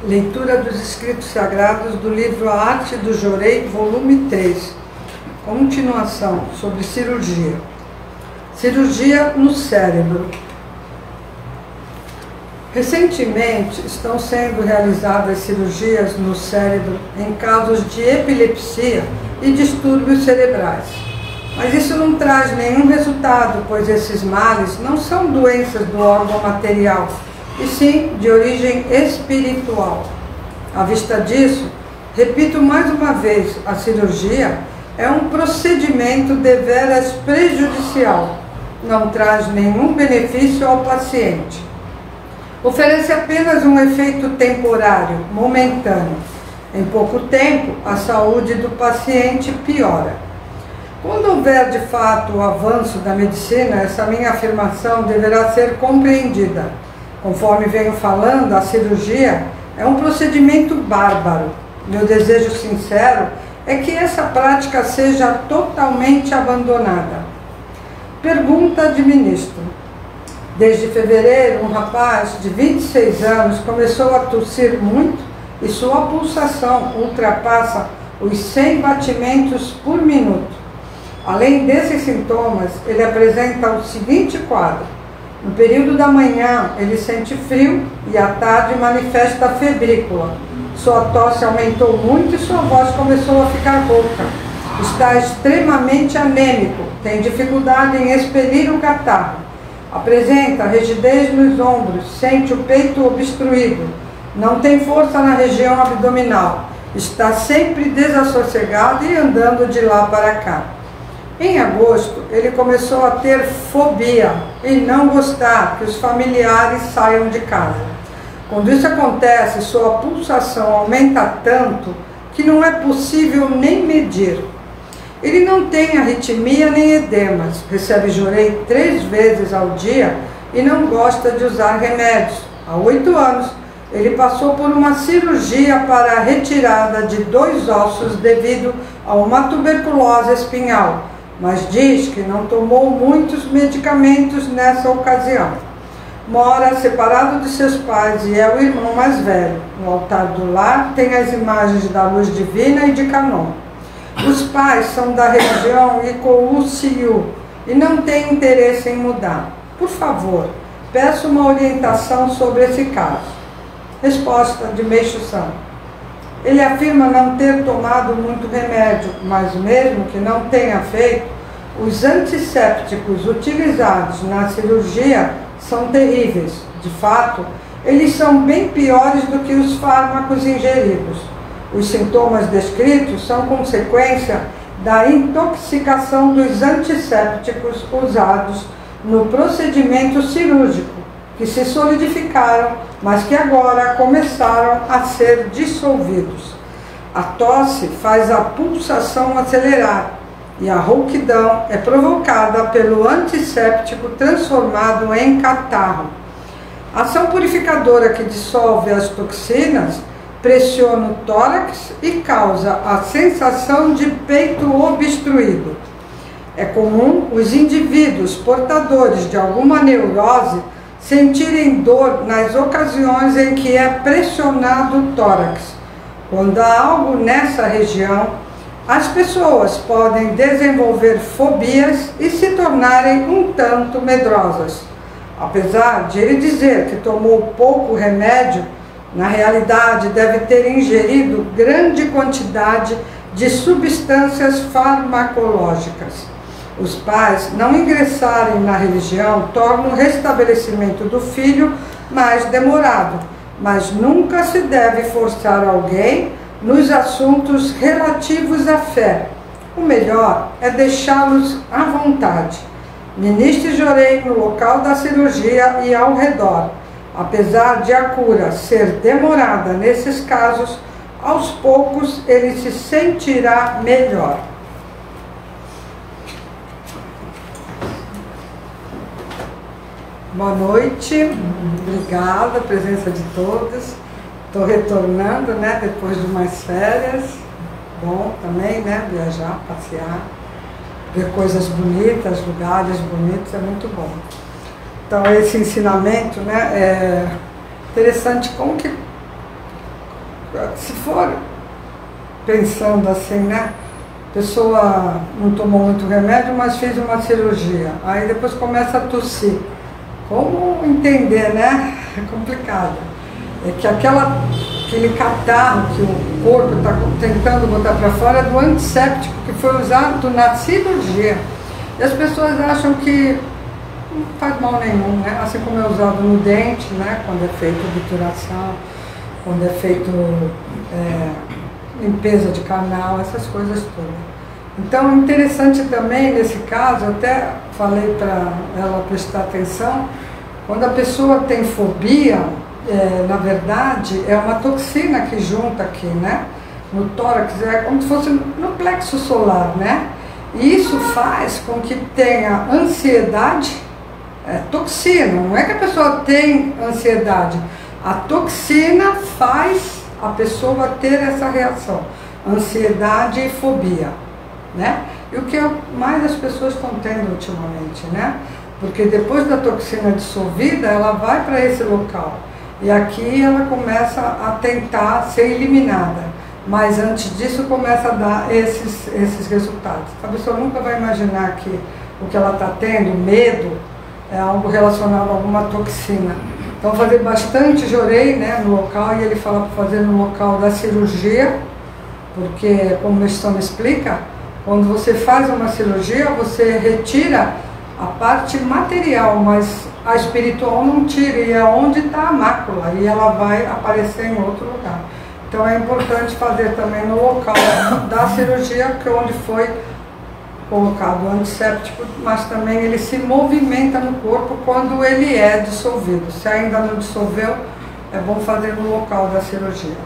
Leitura dos Escritos Sagrados do livro A Arte do Jorei, volume 3. Continuação sobre cirurgia. Cirurgia no cérebro. Recentemente estão sendo realizadas cirurgias no cérebro em casos de epilepsia e distúrbios cerebrais. Mas isso não traz nenhum resultado, pois esses males não são doenças do órgão material, e sim de origem espiritual. À vista disso, repito mais uma vez, a cirurgia é um procedimento deveras prejudicial, não traz nenhum benefício ao paciente. Oferece apenas um efeito temporário, momentâneo. Em pouco tempo, a saúde do paciente piora. Quando houver de fato o avanço da medicina, essa minha afirmação deverá ser compreendida. Conforme venho falando, a cirurgia é um procedimento bárbaro. Meu desejo sincero é que essa prática seja totalmente abandonada. Pergunta de ministro. Desde fevereiro, um rapaz de 26 anos começou a tossir muito e sua pulsação ultrapassa os 100 batimentos por minuto. Além desses sintomas, ele apresenta o seguinte quadro. No período da manhã, ele sente frio e à tarde manifesta febrícula. Sua tosse aumentou muito e sua voz começou a ficar rouca. Está extremamente anêmico, tem dificuldade em expelir o catarro. Apresenta rigidez nos ombros, sente o peito obstruído, não tem força na região abdominal, está sempre desassossegado e andando de lá para cá. Em agosto, ele começou a ter fobia e não gostar que os familiares saiam de casa. Quando isso acontece, sua pulsação aumenta tanto que não é possível nem medir. Ele não tem arritmia nem edemas, recebe jorei 3 vezes ao dia e não gosta de usar remédios. Há 8 anos, ele passou por uma cirurgia para a retirada de 2 ossos devido a uma tuberculose espinhal, mas diz que não tomou muitos medicamentos nessa ocasião. Mora separado de seus pais e é o irmão mais velho. No altar do lar tem as imagens da Luz Divina e de Canon. Os pais são da religião Icou-Siu e não têm interesse em mudar. Por favor, peço uma orientação sobre esse caso. Resposta de Meixo-san. Ele afirma não ter tomado muito remédio, mas mesmo que não tenha feito, os antissépticos utilizados na cirurgia são terríveis. De fato, eles são bem piores do que os fármacos ingeridos. Os sintomas descritos são consequência da intoxicação dos antissépticos usados no procedimento cirúrgico, que se solidificaram, mas que agora começaram a ser dissolvidos. A tosse faz a pulsação acelerar e a rouquidão é provocada pelo antisséptico transformado em catarro. A ação purificadora que dissolve as toxinas pressiona o tórax e causa a sensação de peito obstruído. É comum os indivíduos portadores de alguma neurose sentirem dor nas ocasiões em que é pressionado o tórax. Quando há algo nessa região, as pessoas podem desenvolver fobias e se tornarem um tanto medrosas. Apesar de ele dizer que tomou pouco remédio, na realidade deve ter ingerido grande quantidade de substâncias farmacológicas. Os pais não ingressarem na religião torna o restabelecimento do filho mais demorado, mas nunca se deve forçar alguém nos assuntos relativos à fé. O melhor é deixá-los à vontade. Ministre jorei no local da cirurgia e ao redor. Apesar de a cura ser demorada nesses casos, aos poucos ele se sentirá melhor. Boa noite, obrigada pela presença de todos. Estou retornando, né, depois de umas férias. Bom também, né, viajar, passear, ver coisas bonitas, lugares bonitos, é muito bom. Então esse ensinamento, né, é interessante como que se for pensando assim, né? A pessoa não tomou muito remédio, mas fez uma cirurgia. Aí depois começa a tossir. Como entender, né? É complicado. É que aquele catarro que o corpo está tentando botar para fora é do antisséptico que foi usado na cirurgia. E as pessoas acham que não faz mal nenhum, né? Assim como é usado no dente, né? Quando é feito obturação, quando é feito limpeza de canal, essas coisas todas. Então, é interessante também, nesse caso, até falei para ela prestar atenção, quando a pessoa tem fobia, na verdade, é uma toxina que junta aqui, né? No tórax, é como se fosse no plexo solar, né? E isso faz com que tenha ansiedade, toxina, não é que a pessoa tem ansiedade, a toxina faz a pessoa ter essa reação, ansiedade e fobia, né? E o que mais as pessoas estão tendo ultimamente, né? Porque depois da toxina dissolvida, ela vai para esse local. E aqui ela começa a tentar ser eliminada. Mas antes disso começa a dar esses resultados. A pessoa nunca vai imaginar que o que ela está tendo, medo, é algo relacionado a alguma toxina. Então fazer bastante jorei, né, no local, e ele fala para fazer no local da cirurgia, porque como o Mestão explica, quando você faz uma cirurgia, você retira a parte material, mas a espiritual não tira, e é onde está a mácula, e ela vai aparecer em outro lugar. Então é importante fazer também no local da cirurgia, que é onde foi colocado o antisséptico, mas também ele se movimenta no corpo quando ele é dissolvido. Se ainda não dissolveu, é bom fazer no local da cirurgia.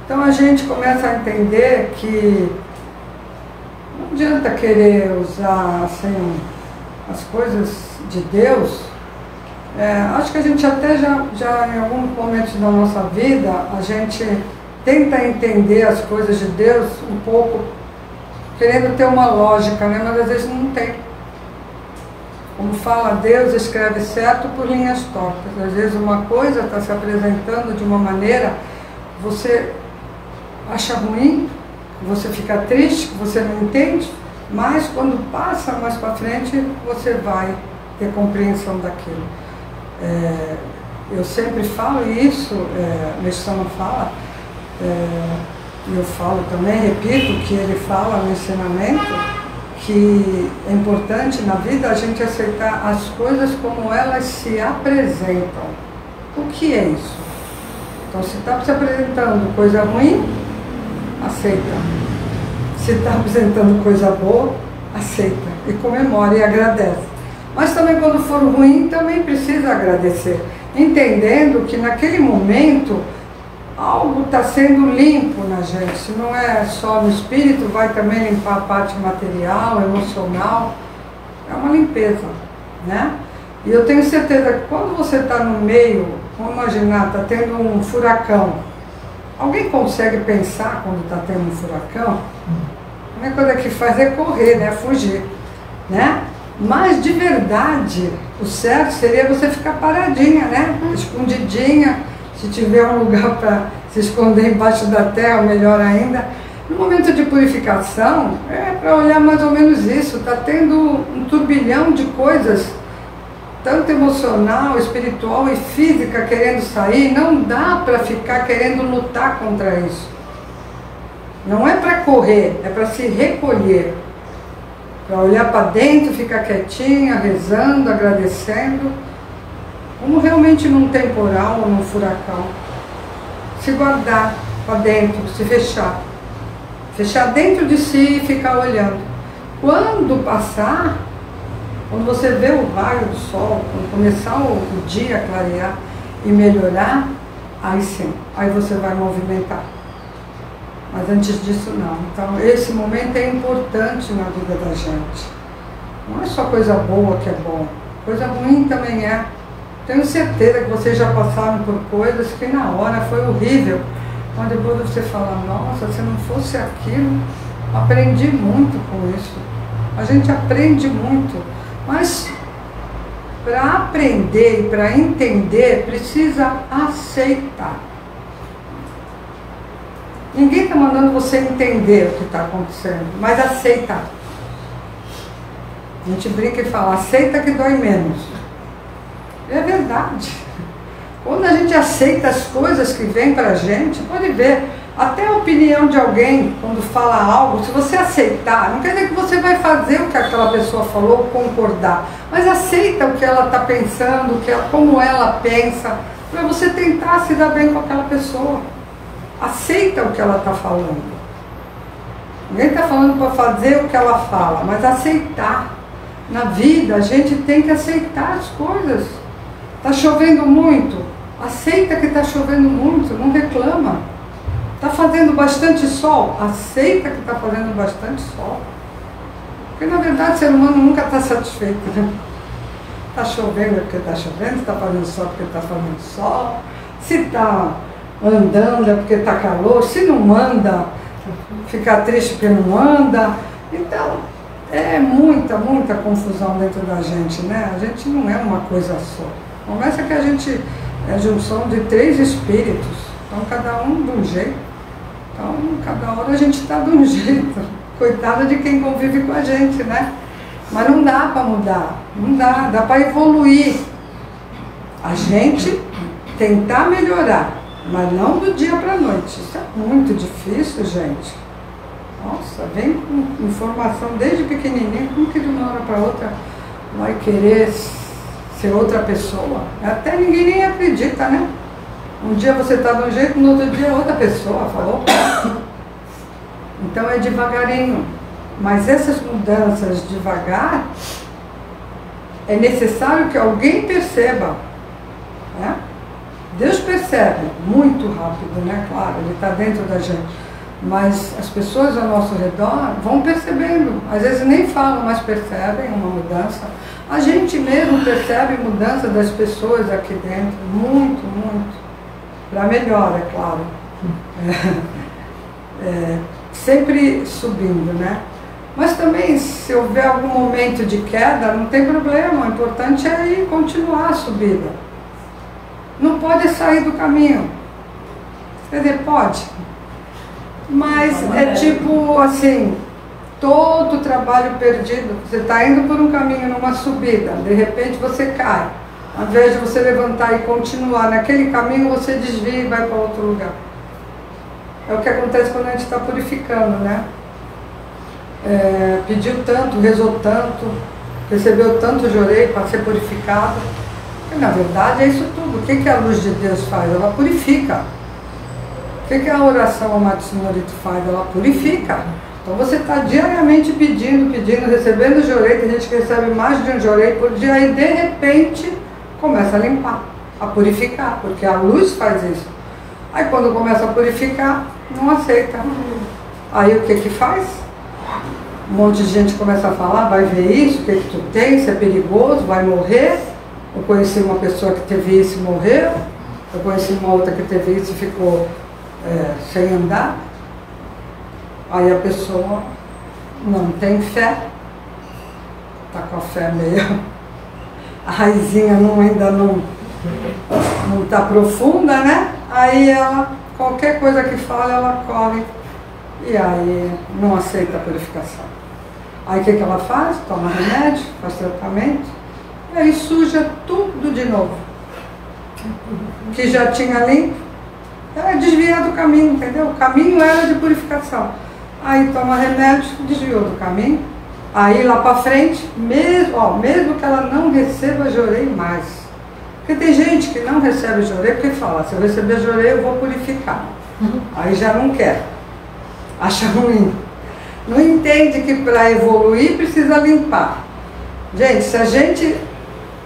Então a gente começa a entender que não adianta querer usar assim as coisas de Deus. Acho que a gente até já em alguns momentos da nossa vida, a gente tenta entender as coisas de Deus um pouco, querendo ter uma lógica, né? Mas às vezes não tem. Como fala, Deus escreve certo por linhas tortas. Às vezes uma coisa está se apresentando de uma maneira, você acha ruim, você fica triste, você não entende, mas quando passa mais para frente, você vai ter compreensão daquilo. Eu sempre falo isso, Mestão fala, e eu falo também, repito o que ele fala no ensinamento, que é importante na vida a gente aceitar as coisas como elas se apresentam. O que é isso? Então, se está se apresentando coisa ruim, aceita. Se está apresentando coisa boa, aceita e comemora e agradece. Mas também quando for ruim, também precisa agradecer, entendendo que naquele momento algo está sendo limpo na gente. Se não é só no espírito, vai também limpar a parte material, emocional. É uma limpeza, né? E eu tenho certeza que quando você está no meio, vamos imaginar, está tendo um furacão. Alguém consegue pensar quando está tendo um furacão? A única coisa que faz é correr, né? Fugir, né? Mas de verdade, o certo seria você ficar paradinha, né? Escondidinha, se tiver um lugar para se esconder embaixo da terra, melhor ainda. No momento de purificação, é para olhar mais ou menos isso. Está tendo um turbilhão de coisas, tanto emocional, espiritual e física, querendo sair. Não dá para ficar querendo lutar contra isso. Não é para correr, é para se recolher. Para olhar para dentro, ficar quietinha, rezando, agradecendo. Como realmente num temporal ou num furacão. Se guardar para dentro, se fechar. Fechar dentro de si e ficar olhando. Quando passar, quando você vê o raio do sol, quando começar o dia a clarear e melhorar, aí sim, aí você vai movimentar. Mas antes disso não. Então esse momento é importante na vida da gente. Não é só coisa boa que é bom, coisa ruim também é. Tenho certeza que vocês já passaram por coisas que na hora foi horrível. Mas depois você fala, nossa, se não fosse aquilo, aprendi muito com isso. A gente aprende muito, mas para aprender e para entender, precisa aceitar. Ninguém está mandando você entender o que está acontecendo, mas aceita. A gente brinca e fala, aceita que dói menos. É verdade. Quando a gente aceita as coisas que vêm para a gente, pode ver, até a opinião de alguém, quando fala algo, se você aceitar, não quer dizer que você vai fazer o que aquela pessoa falou, concordar, mas aceita o que ela está pensando, como ela pensa, para você tentar se dar bem com aquela pessoa. Aceita o que ela está falando. Ninguém está falando para fazer o que ela fala, mas aceitar. Na vida, a gente tem que aceitar as coisas. Está chovendo muito? Aceita que está chovendo muito, não reclama. Está fazendo bastante sol? Aceita que está fazendo bastante sol. Porque, na verdade, o ser humano nunca está satisfeito, né? Está chovendo é porque está chovendo, está fazendo sol porque está fazendo sol. Se está andando é porque está calor, se não anda, fica triste porque não anda. Então, é muita confusão dentro da gente, né? A gente não é uma coisa só. Começa que a gente é a junção de 3 espíritos, então cada um de um jeito. Então, cada hora a gente está de um jeito. Coitada de quem convive com a gente, né? Mas não dá para mudar, não dá para evoluir. A gente tentar melhorar, mas não do dia para a noite. Isso é muito difícil, gente. Nossa, vem com informação desde pequenininho, como que de uma hora para outra vai querer ser outra pessoa? Até ninguém nem acredita, né? Um dia você está de um jeito, no outro dia outra pessoa falou. Então é devagarinho. Mas essas mudanças devagar, é necessário que alguém perceba, né? Deus percebe muito rápido, né? Claro, Ele está dentro da gente. Mas as pessoas ao nosso redor vão percebendo. Às vezes nem falam, mas percebem uma mudança. A gente mesmo percebe mudança das pessoas aqui dentro. Muito. Para melhor, é claro. Sempre subindo, né? Mas também, se houver algum momento de queda, não tem problema. O importante é ir continuar a subida. Não pode sair do caminho. Quer dizer, pode. Mas é tipo assim, todo trabalho perdido. Você está indo por um caminho numa subida, de repente você cai. Ao invés de você levantar e continuar naquele caminho, você desvia e vai para outro lugar. É o que acontece quando a gente está purificando, né? Pediu tanto, rezou tanto, recebeu tanto jorei para ser purificado. E, na verdade é isso tudo. O que a luz de Deus faz? Ela purifica. O que a oração Amado Senhorito faz? Ela purifica. Então você está diariamente pedindo, recebendo jorei. Tem gente que recebe mais de um jorei por dia e de repente começa a limpar, a purificar, porque a luz faz isso. Aí quando começa a purificar, não aceita. Aí o que faz? Um monte de gente começa a falar, vai ver isso, o que tu tem, isso é perigoso, vai morrer. Eu conheci uma pessoa que teve isso e morreu. Eu conheci uma outra que teve isso e ficou sem andar. Aí a pessoa não tem fé, está com a fé meio, a raizinha ainda não está profunda, né? Aí ela, qualquer coisa que fala, ela corre e aí não aceita a purificação. Aí o que ela faz? Toma remédio, faz tratamento, e aí suja tudo de novo. Que já tinha limpo, ela desvia do caminho, entendeu? O caminho era de purificação. Aí toma remédio, desviou do caminho. Aí lá para frente, mesmo que ela não receba jorei mais. Porque tem gente que não recebe jorei porque fala, se eu receber jorei eu vou purificar. Aí já não quer, acha ruim. Não entende que para evoluir precisa limpar. Gente, se a gente,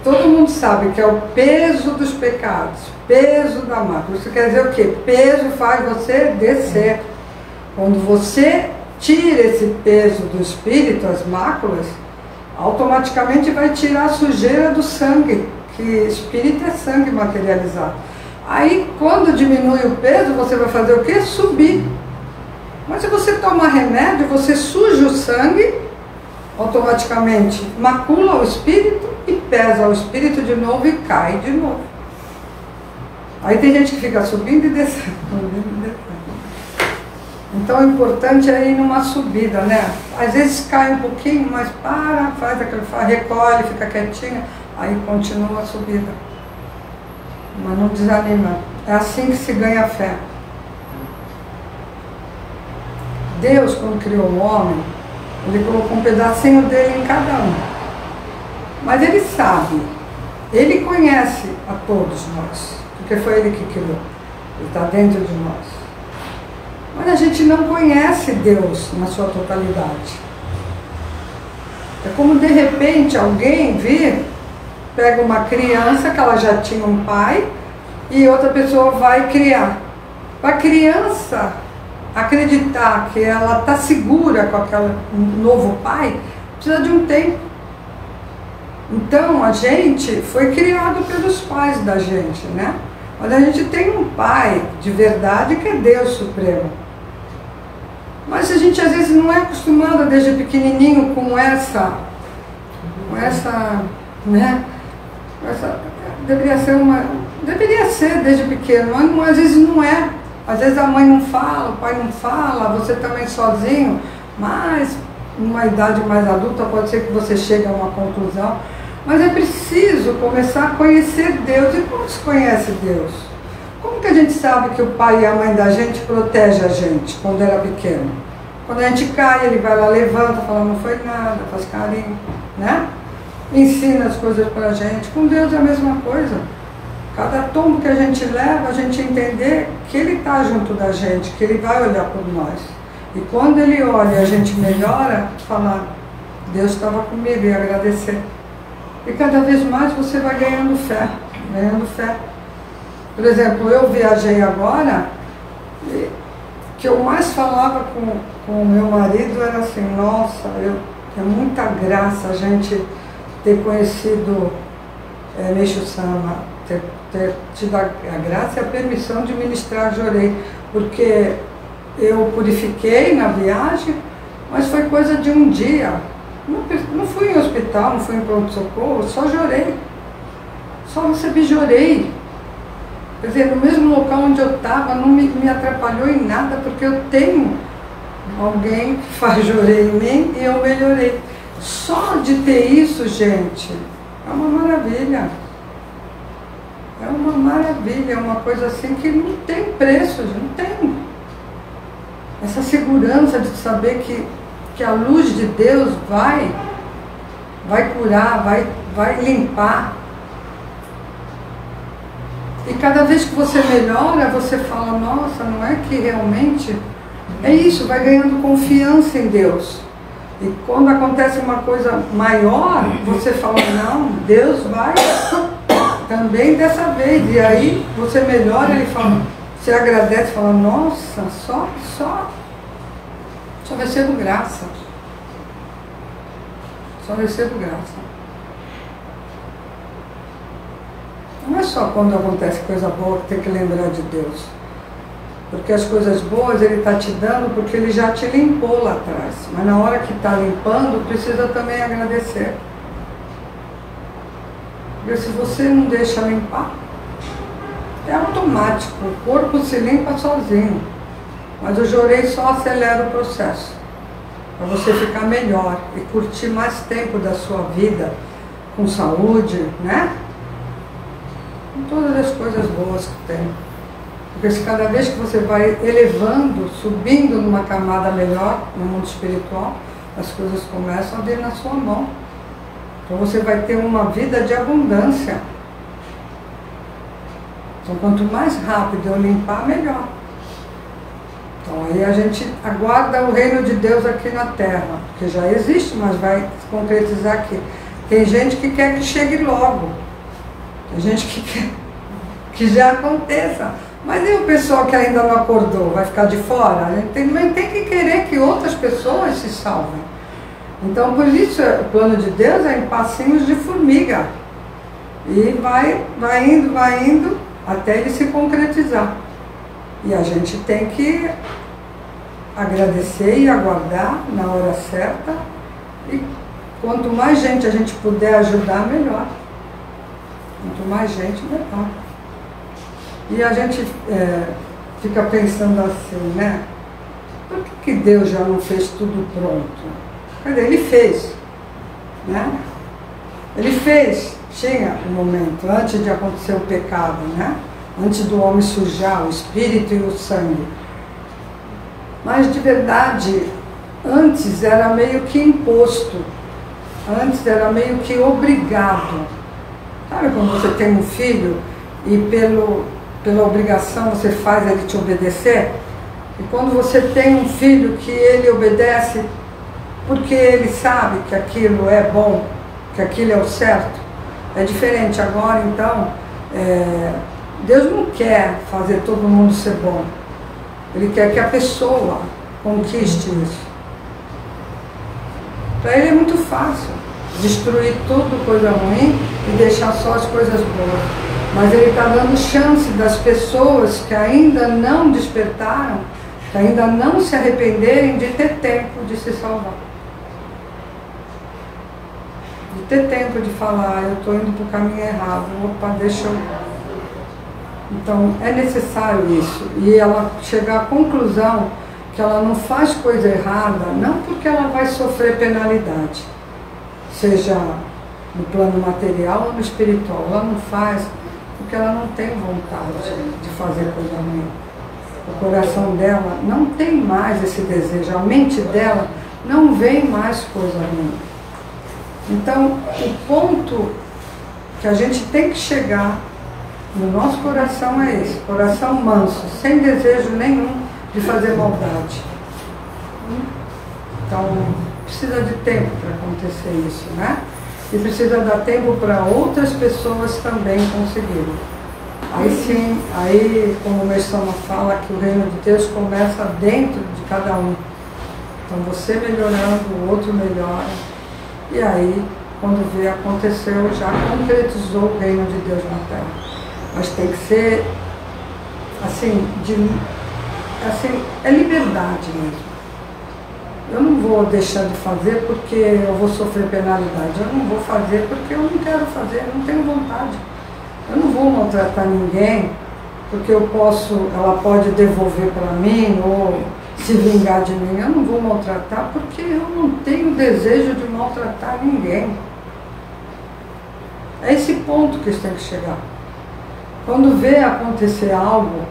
todo mundo sabe que é o peso dos pecados, peso da mácula. Isso quer dizer o quê? Peso faz você descer. Quando você tira esse peso do espírito, as máculas, automaticamente vai tirar a sujeira do sangue, que espírito é sangue materializado. Aí, quando diminui o peso, você vai fazer o quê? Subir. Mas se você tomar remédio, você suja o sangue, automaticamente macula o espírito e pesa o espírito de novo e cai de novo. Aí tem gente que fica subindo e descendo, subindo e descendo. Então o importante é ir numa subida, né? Às vezes cai um pouquinho, mas faz aquele, recolhe, fica quietinha, aí continua a subida. Mas não desanima. É assim que se ganha fé. Deus, quando criou o homem, Ele colocou um pedacinho dele em cada um. Mas Ele sabe, Ele conhece a todos nós, porque foi Ele que criou. Ele está dentro de nós. Mas a gente não conhece Deus na sua totalidade. É como de repente alguém vir, pega uma criança que ela já tinha um pai e outra pessoa vai criar. Para a criança acreditar que ela está segura com aquele novo pai, precisa de um tempo. Então a gente foi criado pelos pais da gente, né? Mas a gente tem um pai de verdade que é Deus Supremo. Mas a gente às vezes não é acostumado desde pequenininho com essa, né? Deveria ser desde pequeno, mas às vezes não é. Às vezes a mãe não fala, o pai não fala, você também sozinho, mas numa idade mais adulta pode ser que você chegue a uma conclusão. Mas é preciso começar a conhecer Deus. E como se conhece Deus? Como que a gente sabe que o pai e a mãe da gente protegem a gente quando era pequeno? Quando a gente cai, ele vai lá, levanta, fala, não foi nada, faz carinho, né? Ensina as coisas pra gente. Com Deus é a mesma coisa. Cada tombo que a gente leva, a gente entender que Ele está junto da gente, que Ele vai olhar por nós. E quando Ele olha e a gente melhora, falar, Deus estava comigo, e agradecer. E cada vez mais você vai ganhando fé, ganhando fé. Por exemplo, eu viajei agora, e o que eu mais falava com o meu marido era assim, nossa, é muita graça a gente ter conhecido Meixo Sama, ter tido a graça e a permissão de ministrar Jorei, porque eu purifiquei na viagem, mas foi coisa de um dia. Não fui em hospital, não fui em pronto-socorro, só jorei. Só recebi jorei. Quer dizer, no mesmo local onde eu estava, não me atrapalhou em nada, porque eu tenho alguém que faz jorei em mim e eu melhorei. Só de ter isso, gente, é uma maravilha. É uma maravilha, é uma coisa assim que não tem preço, não tem. Essa segurança de saber que a luz de Deus vai curar, vai limpar. E cada vez que você melhora, você fala, nossa, não é que realmente é isso, vai ganhando confiança em Deus. E quando acontece uma coisa maior, você fala, não, Deus vai também dessa vez. E aí você melhora, ele fala, você agradece, fala, nossa, só recebo graça. Só recebo graça. Não é só quando acontece coisa boa que tem que lembrar de Deus. Porque as coisas boas Ele está te dando porque Ele já te limpou lá atrás. Mas na hora que está limpando, precisa também agradecer. Porque se você não deixa limpar, é automático. O corpo se limpa sozinho. Mas o jorei só acelera o processo. Para você ficar melhor e curtir mais tempo da sua vida com saúde, né? Com todas as coisas boas que tem. Porque se cada vez que você vai elevando, subindo numa camada melhor no mundo espiritual, as coisas começam a vir na sua mão. Então você vai ter uma vida de abundância. Então quanto mais rápido eu limpar, melhor. Então aí a gente aguarda o reino de Deus aqui na Terra, que já existe, mas vai se concretizar aqui. Tem gente que quer que chegue logo, tem gente que quer que já aconteça. Mas e o pessoal que ainda não acordou, vai ficar de fora? A gente também tem que querer que outras pessoas se salvem. Então por isso o plano de Deus é em passinhos de formiga. E vai indo até ele se concretizar. E a gente tem que agradecer e aguardar na hora certa. E quanto mais gente a gente puder ajudar, melhor. Quanto mais gente, melhor. E a gente fica pensando assim, né? por que Deus já não fez tudo pronto? Quer dizer, Ele fez, né? Ele fez, tinha um momento, antes de acontecer o pecado, né? Antes do homem sujar o espírito e o sangue. Mas de verdade, antes era meio que imposto, antes era meio que obrigado. Sabe quando você tem um filho e pela obrigação você faz ele te obedecer? E quando você tem um filho que ele obedece porque ele sabe que aquilo é bom, que aquilo é o certo, é diferente. Agora então, Deus não quer fazer todo mundo ser bom. Ele quer que a pessoa conquiste isso. Para Ele é muito fácil destruir tudo coisa ruim e deixar só as coisas boas. Mas Ele está dando chance das pessoas que ainda não despertaram, que ainda não se arrependerem, de ter tempo de se salvar. De ter tempo de falar, eu estou indo para o caminho errado, opa, deixa eu... Então, é necessário isso. E ela chegar à conclusão que ela não faz coisa errada, não porque ela vai sofrer penalidade, seja no plano material ou no espiritual. Ela não faz porque ela não tem vontade de fazer coisa ruim. O coração dela não tem mais esse desejo, a mente dela não vê mais coisa ruim. Então, o ponto que a gente tem que chegar no nosso coração é esse, coração manso, sem desejo nenhum de fazer maldade. Então, precisa de tempo para acontecer isso, né? E precisa dar tempo para outras pessoas também conseguirem. Aí sim, aí, como o Messama fala, que o reino de Deus começa dentro de cada um. Então, você melhorando, o outro melhora. E aí, quando vê, aconteceu, já concretizou o reino de Deus na Terra. Mas tem que ser, assim, é liberdade mesmo. Eu não vou deixar de fazer porque eu vou sofrer penalidade. Eu não vou fazer porque eu não quero fazer, eu não tenho vontade. Eu não vou maltratar ninguém porque ela pode devolver para mim ou se vingar de mim. Eu não vou maltratar porque eu não tenho desejo de maltratar ninguém. É esse ponto que eles têm que chegar. Quando vê acontecer algo,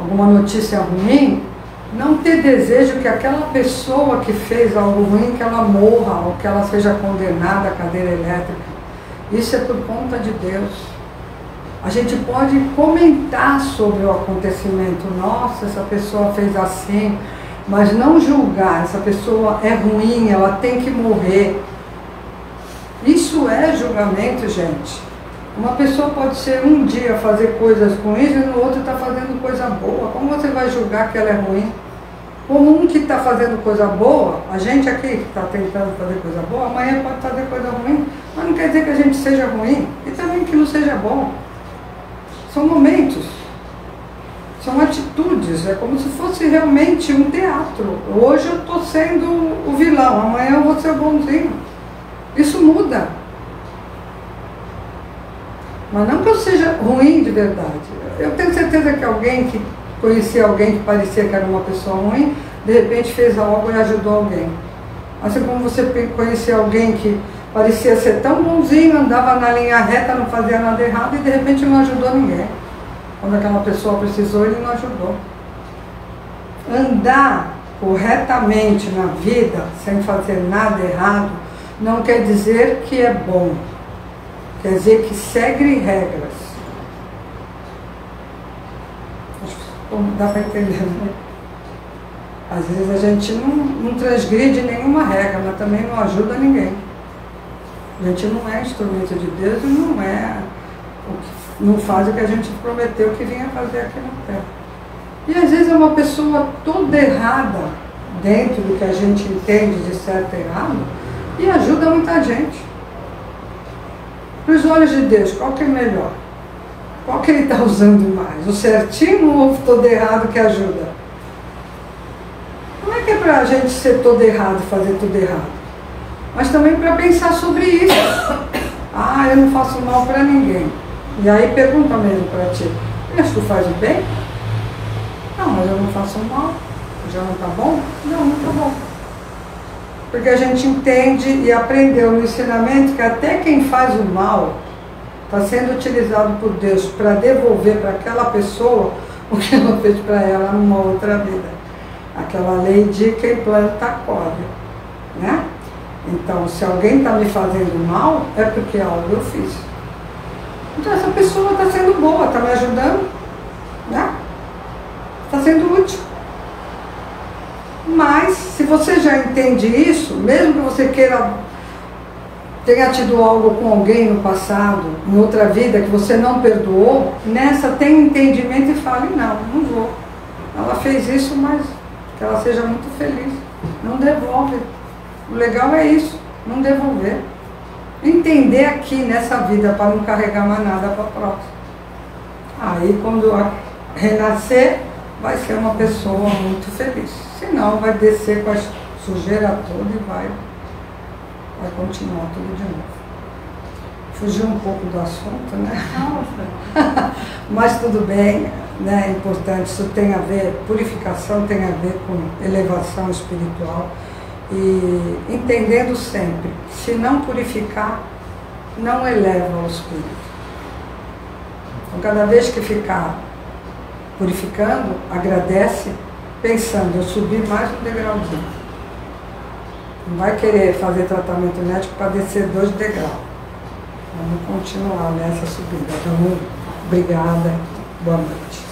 alguma notícia ruim, não ter desejo que aquela pessoa que fez algo ruim, que ela morra ou que ela seja condenada à cadeira elétrica. Isso é por conta de Deus. A gente pode comentar sobre o acontecimento. Nossa, essa pessoa fez assim, mas não julgar. Essa pessoa é ruim, ela tem que morrer. Isso é julgamento, gente. Uma pessoa pode ser um dia fazer coisas ruins e no outro está fazendo coisa boa. Como você vai julgar que ela é ruim? Como um que está fazendo coisa boa, a gente aqui que está tentando fazer coisa boa, amanhã pode fazer coisa ruim, mas não quer dizer que a gente seja ruim e também que não seja bom. São momentos, são atitudes, é como se fosse realmente um teatro. Hoje eu estou sendo o vilão, amanhã eu vou ser o bonzinho. Isso muda. Mas não que eu seja ruim de verdade. Eu tenho certeza que alguém que conhecia alguém que parecia que era uma pessoa ruim, de repente fez algo e ajudou alguém. Assim como você conhecia alguém que parecia ser tão bonzinho, andava na linha reta, não fazia nada errado e de repente não ajudou ninguém. Quando aquela pessoa precisou, ele não ajudou. Andar corretamente na vida, sem fazer nada errado, não quer dizer que é bom. Quer dizer que segue regras. Dá para entender, né? Às vezes a gente não transgride nenhuma regra, mas também não ajuda ninguém. A gente não é instrumento de Deus e não faz o que a gente prometeu que vinha fazer aqui na Terra. E às vezes é uma pessoa toda errada dentro do que a gente entende de certo e errado e ajuda muita gente. Para os olhos de Deus, qual que é melhor? Qual que ele está usando mais? O certinho ou o todo errado que ajuda? Não é que é para a gente ser todo errado, fazer tudo errado, mas também para pensar sobre isso. Ah, eu não faço mal para ninguém. E aí pergunta mesmo para ti, mas tu faz o bem? Não, mas eu não faço mal. Já não está bom? Não, não está bom. Porque a gente entende e aprendeu no ensinamento que até quem faz o mal está sendo utilizado por Deus para devolver para aquela pessoa o que ela fez para ela numa outra vida. Aquela lei de quem planta colhe, né? Então, se alguém está me fazendo mal, é porque algo eu fiz. Então, essa pessoa está sendo boa, está me ajudando, né? Está sendo útil. Mas, se você já entende isso, mesmo que você tenha tido algo com alguém no passado, em outra vida, que você não perdoou, nessa tenha entendimento e fale, não, não vou. Ela fez isso, mas que ela seja muito feliz. Não devolve. O legal é isso, não devolver. Entender aqui nessa vida para não carregar mais nada para a próxima. Aí quando renascer, vai ser uma pessoa muito feliz. Senão vai descer com a sujeira toda e vai continuar tudo de novo. Fugiu um pouco do assunto, né? Nossa. Mas tudo bem, né? É importante, isso tem a ver, purificação tem a ver com elevação espiritual. E entendendo sempre, se não purificar, não eleva o espírito. Então, cada vez que ficar purificando, agradece, pensando, eu subi mais um degrauzinho. Não vai querer fazer tratamento médico para descer 2 degraus. Vamos continuar nessa subida. Então, obrigada, boa noite.